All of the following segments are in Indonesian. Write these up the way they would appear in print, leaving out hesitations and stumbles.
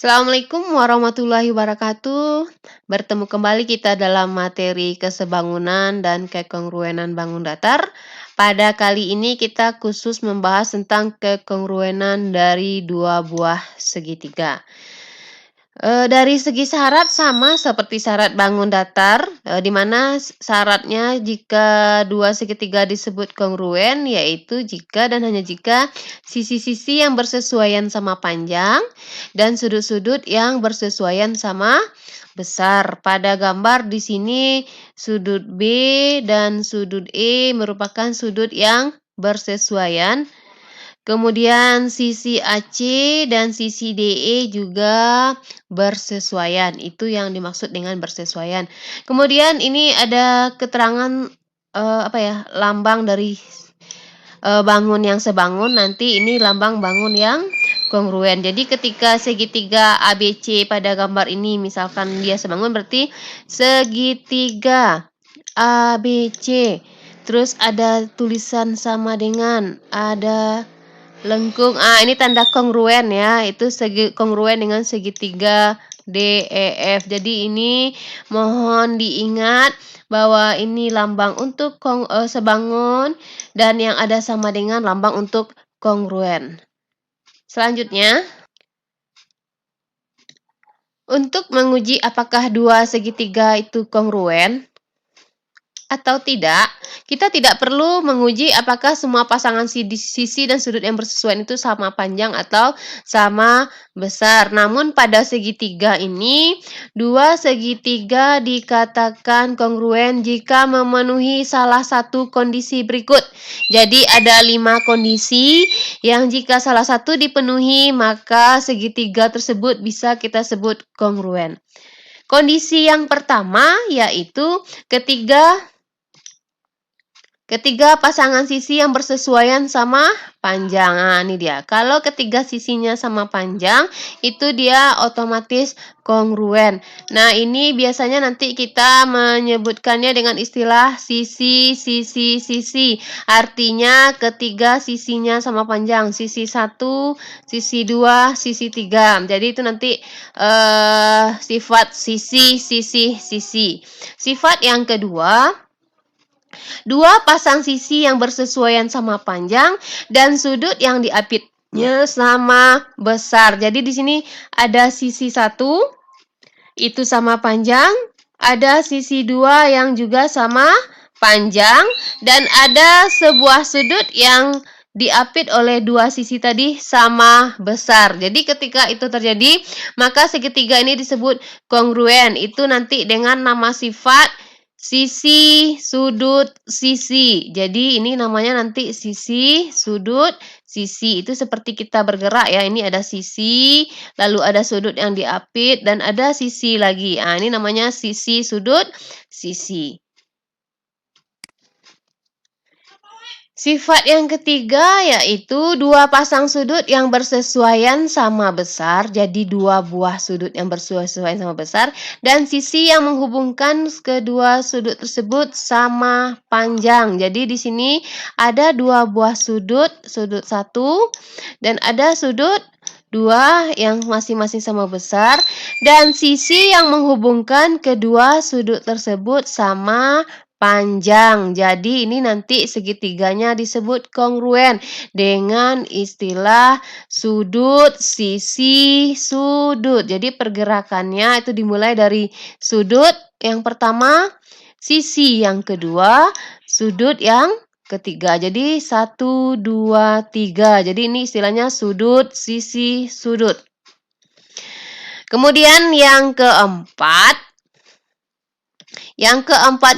Assalamualaikum warahmatullahi wabarakatuh. Bertemu kembali kita dalam materi kesebangunan dan kekongruenan bangun datar. Pada kali ini kita khusus membahas tentang kekongruenan dari dua buah segitiga. Dari segi syarat sama seperti syarat bangun datar, di mana syaratnya jika dua segitiga disebut kongruen, yaitu jika dan hanya jika sisi-sisi yang bersesuaian sama panjang dan sudut-sudut yang bersesuaian sama besar. Pada gambar di sini sudut B dan sudut E merupakan sudut yang bersesuaian. Kemudian sisi AC dan sisi DE juga bersesuaian. Itu yang dimaksud dengan bersesuaian. Kemudian ini ada keterangan lambang dari bangun yang sebangun. Nanti ini lambang bangun yang kongruen. Jadi ketika segitiga ABC pada gambar ini misalkan dia sebangun, berarti segitiga ABC. Terus ada tulisan sama dengan ada lengkung. Ini tanda kongruen ya. Itu kongruen dengan segitiga DEF. Jadi ini mohon diingat bahwa ini lambang untuk sebangun dan yang ada sama dengan lambang untuk kongruen. Selanjutnya, untuk menguji apakah dua segitiga itu kongruen atau tidak, kita tidak perlu menguji apakah semua pasangan sisi dan sudut yang bersesuaian itu sama panjang atau sama besar. Namun pada segitiga ini, dua segitiga dikatakan kongruen jika memenuhi salah satu kondisi berikut. Jadi ada 5 kondisi yang jika salah satu dipenuhi, maka segitiga tersebut bisa kita sebut kongruen. Kondisi yang pertama yaitu ketiga pasangan sisi yang bersesuaian sama panjang. Ini dia. Kalau ketiga sisinya sama panjang, itu dia otomatis kongruen. Nah, ini biasanya nanti kita menyebutkannya dengan istilah sisi. Artinya ketiga sisinya sama panjang. Sisi 1, sisi 2, sisi 3. Jadi itu nanti sifat sisi. Sifat yang kedua, dua pasang sisi yang bersesuaian sama panjang dan sudut yang diapitnya sama besar. Jadi di sini ada sisi 1 itu sama panjang, ada sisi 2 yang juga sama panjang, dan ada sebuah sudut yang diapit oleh dua sisi tadi sama besar. Jadi ketika itu terjadi, maka segitiga ini disebut kongruen. Itu nanti dengan nama sifat sisi, sudut, sisi. Jadi ini namanya nanti sisi, sudut, sisi. Itu seperti kita bergerak ya. Ini ada sisi, lalu ada sudut yang diapit, dan ada sisi lagi. Ini namanya sisi, sudut, sisi. Sifat yang ketiga yaitu dua pasang sudut yang bersesuaian sama besar. Jadi dua buah sudut yang bersesuaian sama besar. Dan sisi yang menghubungkan kedua sudut tersebut sama panjang. Jadi di sini ada dua buah sudut 1 dan ada sudut 2 yang masing-masing sama besar. Dan sisi yang menghubungkan kedua sudut tersebut sama panjang. Jadi ini nanti segitiganya disebut kongruen dengan istilah sudut, sisi, sudut. Jadi pergerakannya itu dimulai dari sudut yang pertama, sisi yang kedua, sudut yang ketiga. Jadi 1, 2, 3. Jadi ini istilahnya sudut, sisi, sudut. Kemudian yang keempat,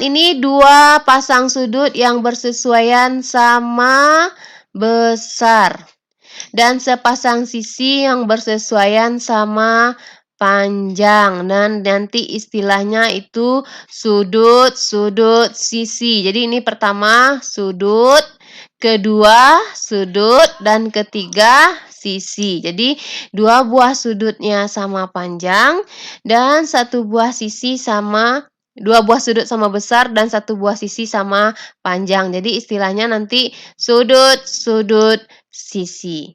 ini dua pasang sudut yang bersesuaian sama besar dan sepasang sisi yang bersesuaian sama panjang, dan nanti istilahnya itu sudut, sisi. Jadi ini pertama sudut, kedua sudut, dan ketiga sisi. Jadi dua buah sudutnya sama panjang dan dua buah sudut sama besar dan satu buah sisi sama panjang. Jadi istilahnya nanti sudut, sisi.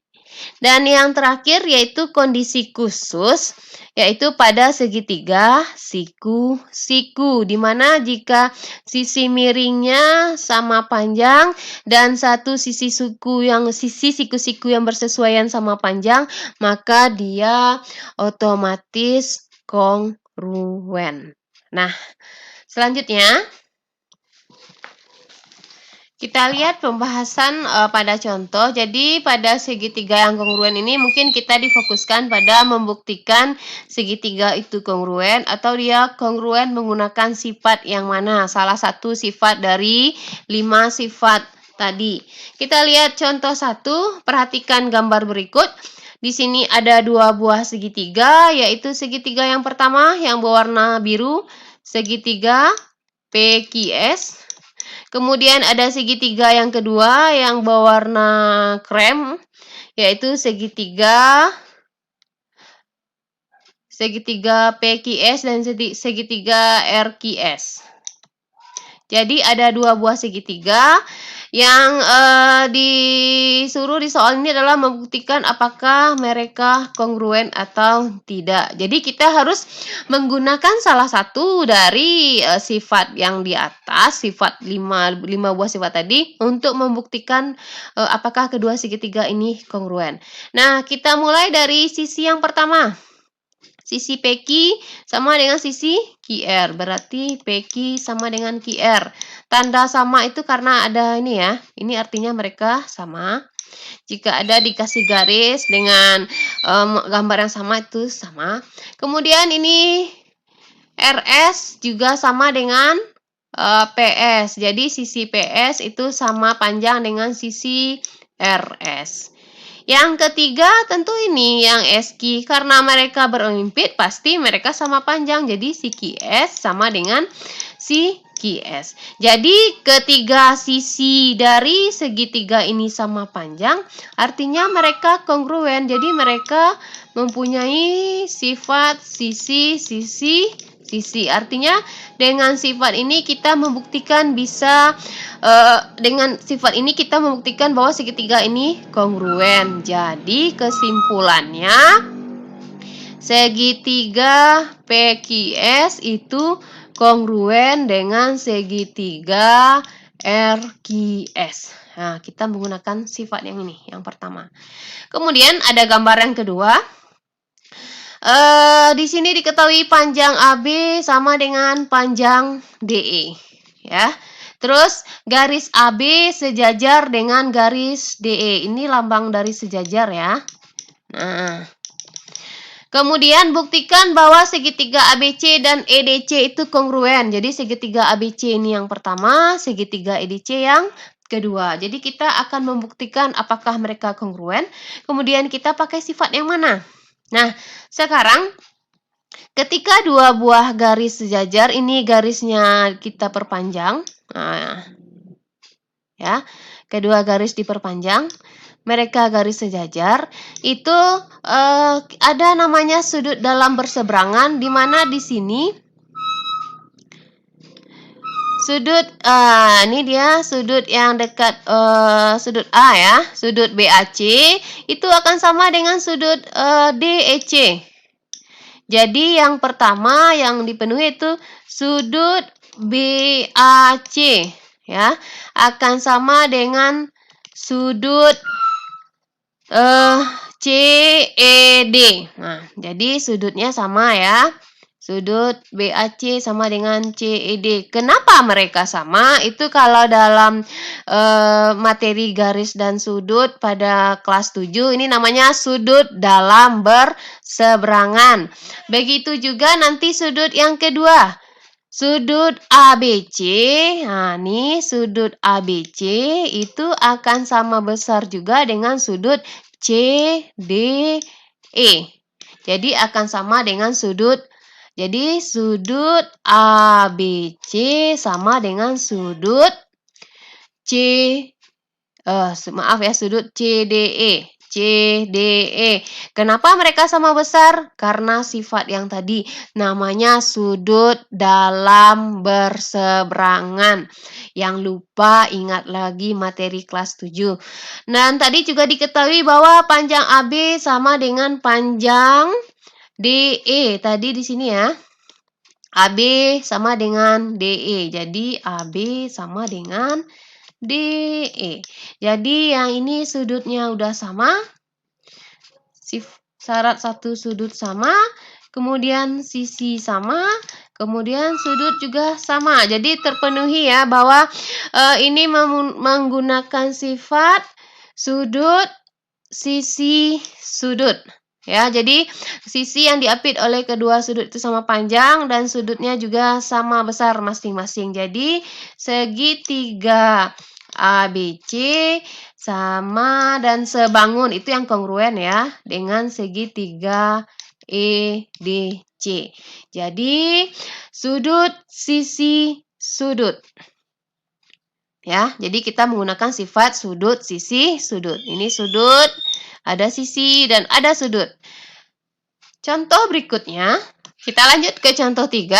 Dan yang terakhir yaitu kondisi khusus, yaitu pada segitiga siku-siku, di mana jika sisi miringnya sama panjang dan satu sisi siku-siku yang bersesuaian sama panjang, maka dia otomatis kongruen. Nah, selanjutnya kita lihat pembahasan pada contoh. Jadi pada segitiga yang kongruen ini mungkin kita difokuskan pada membuktikan segitiga itu kongruen atau dia kongruen menggunakan sifat yang mana. Salah satu sifat dari 5 sifat tadi. Kita lihat contoh 1, perhatikan gambar berikut. Di sini ada 2 buah segitiga, yaitu segitiga yang pertama yang berwarna biru, segitiga PQS. Kemudian ada segitiga yang kedua yang berwarna krem, yaitu segitiga PQS dan segitiga RQS. Jadi ada 2 buah segitiga yang disuruh di soal ini adalah membuktikan apakah mereka kongruen atau tidak. Jadi kita harus menggunakan salah satu dari sifat yang di atas, sifat 5 buah sifat tadi untuk membuktikan apakah kedua segitiga ini kongruen. Nah, kita mulai dari sisi yang pertama. Sisi PQ sama dengan sisi QR, berarti PQ sama dengan QR. Tanda sama itu karena ada ini ya, ini artinya mereka sama. Jika ada dikasih garis dengan gambar yang sama itu sama. Kemudian ini RS juga sama dengan PS, jadi sisi PS itu sama panjang dengan sisi RS. Yang ketiga tentu ini yang SQ, karena mereka berolimpik pasti mereka sama panjang, jadi si QS sama dengan si QS. Jadi ketiga sisi dari segitiga ini sama panjang, artinya mereka kongruen, jadi mereka mempunyai sifat sisi. Artinya dengan sifat ini kita membuktikan bahwa segitiga ini kongruen. Jadi kesimpulannya segitiga PQS itu kongruen dengan segitiga RQS. Nah, kita menggunakan sifat yang ini, yang pertama. Kemudian ada gambar yang kedua. Di sini diketahui panjang AB sama dengan panjang DE, ya. Terus garis AB sejajar dengan garis DE. Ini lambang dari sejajar ya. Nah, kemudian buktikan bahwa segitiga ABC dan EDC itu kongruen. Jadi segitiga ABC ini yang pertama, segitiga EDC yang kedua. Jadi kita akan membuktikan apakah mereka kongruen. Kemudian kita pakai sifat yang mana? Nah, sekarang ketika 2 buah garis sejajar, ini garisnya kita perpanjang. Nah, ya, kedua garis diperpanjang, mereka garis sejajar. Itu ada namanya sudut dalam berseberangan, di mana di sini sudut ini dia sudut yang dekat sudut A ya, sudut BAC itu akan sama dengan sudut DEC. Jadi yang pertama yang dipenuhi itu sudut BAC ya, akan sama dengan sudut CED. Nah, jadi sudutnya sama ya. Sudut BAC sama dengan CED. Kenapa mereka sama? Itu kalau dalam materi garis dan sudut pada kelas 7 ini namanya sudut dalam berseberangan. Begitu juga nanti sudut yang kedua. Sudut ABC. Nah, ini sudut ABC itu akan sama besar juga dengan sudut CDE. Jadi akan sama dengan sudut ABC sama dengan sudut sudut CDE. CDE. Kenapa mereka sama besar? Karena sifat yang tadi namanya sudut dalam berseberangan. Yang lupa ingat lagi materi kelas 7. Dan tadi juga diketahui bahwa panjang AB sama dengan panjang DE. Tadi di sini ya. AB sama dengan DE. Jadi AB sama dengan DE. Jadi yang ini sudutnya udah sama. Syarat satu sudut sama, kemudian sisi sama, kemudian sudut juga sama. Jadi terpenuhi ya bahwa ini menggunakan sifat sudut, sisi, sudut. Ya, jadi sisi yang diapit oleh kedua sudut itu sama panjang dan sudutnya juga sama besar masing-masing. Jadi segitiga ABC sama dan sebangun itu yang kongruen ya dengan segitiga EDC. Jadi sudut, sisi, sudut. Ya, jadi kita menggunakan sifat sudut, sisi, sudut. Ini sudut, ada sisi, dan ada sudut. Contoh berikutnya, kita lanjut ke contoh 3.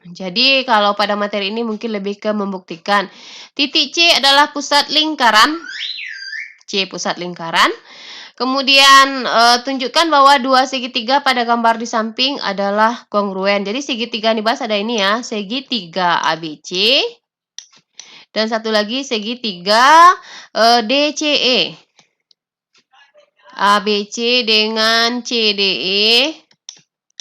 Jadi, kalau pada materi ini mungkin lebih ke membuktikan. Titik C adalah pusat lingkaran. C pusat lingkaran. Kemudian, tunjukkan bahwa dua segitiga pada gambar di samping adalah kongruen. Jadi, segitiga yang dibahas ada ini ya, segitiga ABC. Dan satu lagi segitiga DCE. ABC dengan CDE.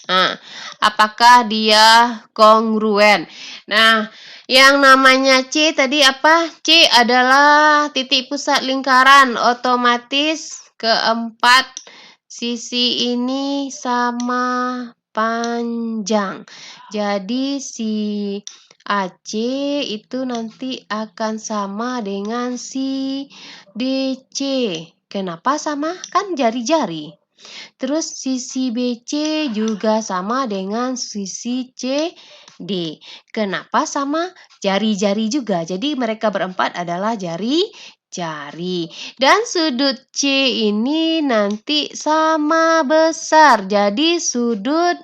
Nah, apakah dia kongruen? Nah, yang namanya C tadi apa? C adalah titik pusat lingkaran. Otomatis keempat sisi ini sama panjang. Jadi si AC itu nanti akan sama dengan si DC. Kenapa sama? Kan jari-jari. Terus sisi BC juga sama dengan sisi CD. Kenapa sama? Jari-jari juga. Jadi mereka berempat adalah jari. Dan sudut C ini nanti sama besar. Jadi sudut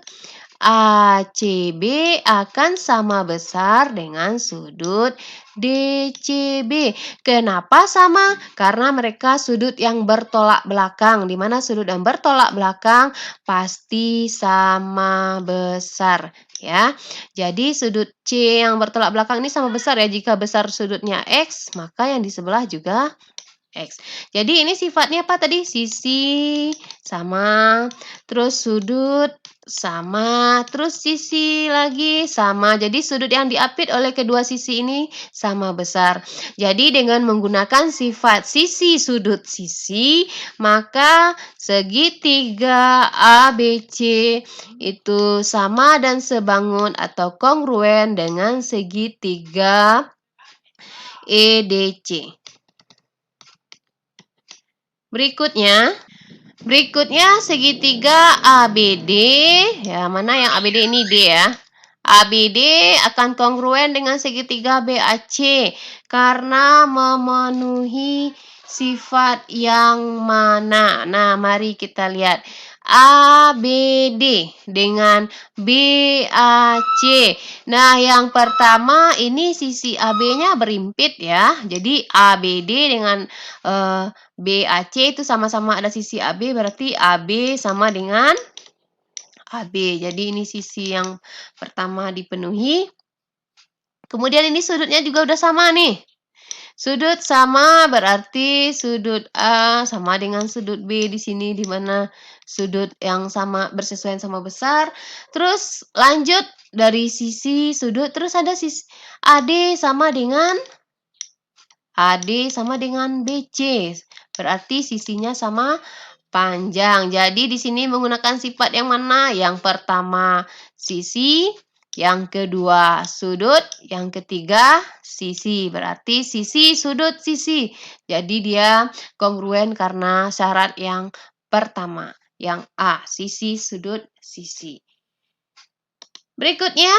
ACB akan sama besar dengan sudut DCB. Kenapa sama? Karena mereka sudut yang bertolak belakang. Di mana sudut yang bertolak belakang pasti sama besar. Ya, jadi sudut C yang bertolak belakang ini sama besar ya. Jika besar sudutnya X, maka yang di sebelah juga X. Jadi ini sifatnya apa tadi? Sisi sama, terus sudut sama, terus sisi lagi sama. Jadi sudut yang diapit oleh kedua sisi ini sama besar. Jadi dengan menggunakan sifat sisi, sudut, sisi, maka segitiga ABC itu sama dan sebangun atau kongruen dengan segitiga EDC. Berikutnya segitiga ABD. Ya, mana yang ABD ini D ya. ABD akan kongruen dengan segitiga BAC karena memenuhi sifat yang mana. Nah, mari kita lihat. ABD dengan BAC. Nah, yang pertama ini sisi AB-nya berimpit ya. Jadi ABD dengan BAC itu sama-sama ada sisi AB, berarti AB sama dengan AB. Jadi ini sisi yang pertama dipenuhi. Kemudian ini sudutnya juga udah sama nih. Sudut sama berarti sudut A sama dengan sudut B di sini, di mana sudut yang sama bersesuaian sama besar. Terus lanjut dari sisi sudut, terus ada sisi AD sama dengan BC. Berarti sisinya sama panjang. Jadi di sini menggunakan sifat yang mana? Yang pertama sisi, yang kedua sudut, yang ketiga sisi. Berarti sisi, sudut, sisi. Jadi dia kongruen karena syarat yang pertama. Yang A, sisi, sudut, sisi. Berikutnya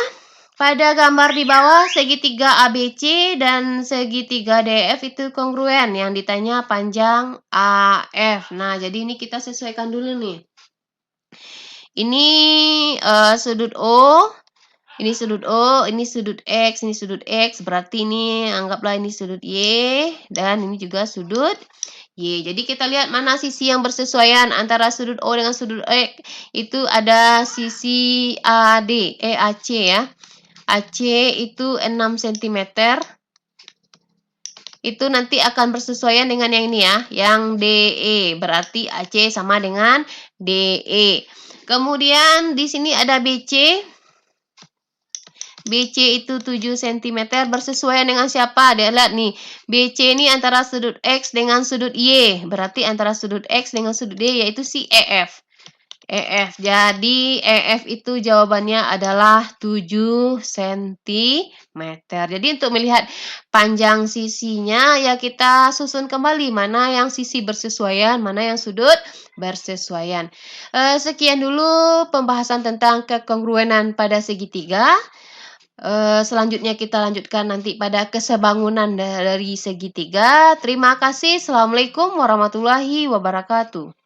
Pada gambar di bawah segitiga ABC dan segitiga DEF itu kongruen, yang ditanya panjang AF. Nah, jadi ini kita sesuaikan dulu nih. Ini sudut O, ini sudut O, ini sudut X, berarti ini anggaplah ini sudut Y, dan ini juga sudut Y. Jadi kita lihat mana sisi yang bersesuaian antara sudut O dengan sudut X. Itu ada sisi AC ya. AC itu 6 cm. Itu nanti akan bersesuaian dengan yang ini ya, yang DE. Berarti AC sama dengan DE. Kemudian di sini ada BC. BC itu 7 cm bersesuaian dengan siapa? Dia lihat nih, BC ini antara sudut X dengan sudut Y. Berarti antara sudut X dengan sudut Y yaitu si EF. Jadi EF itu jawabannya adalah 7 cm. Jadi untuk melihat panjang sisinya ya kita susun kembali mana yang sisi bersesuaian, mana yang sudut bersesuaian. Sekian dulu pembahasan tentang kekongruenan pada segitiga. Selanjutnya kita lanjutkan nanti pada kesebangunan dari segitiga. Terima kasih. Assalamualaikum warahmatullahi wabarakatuh.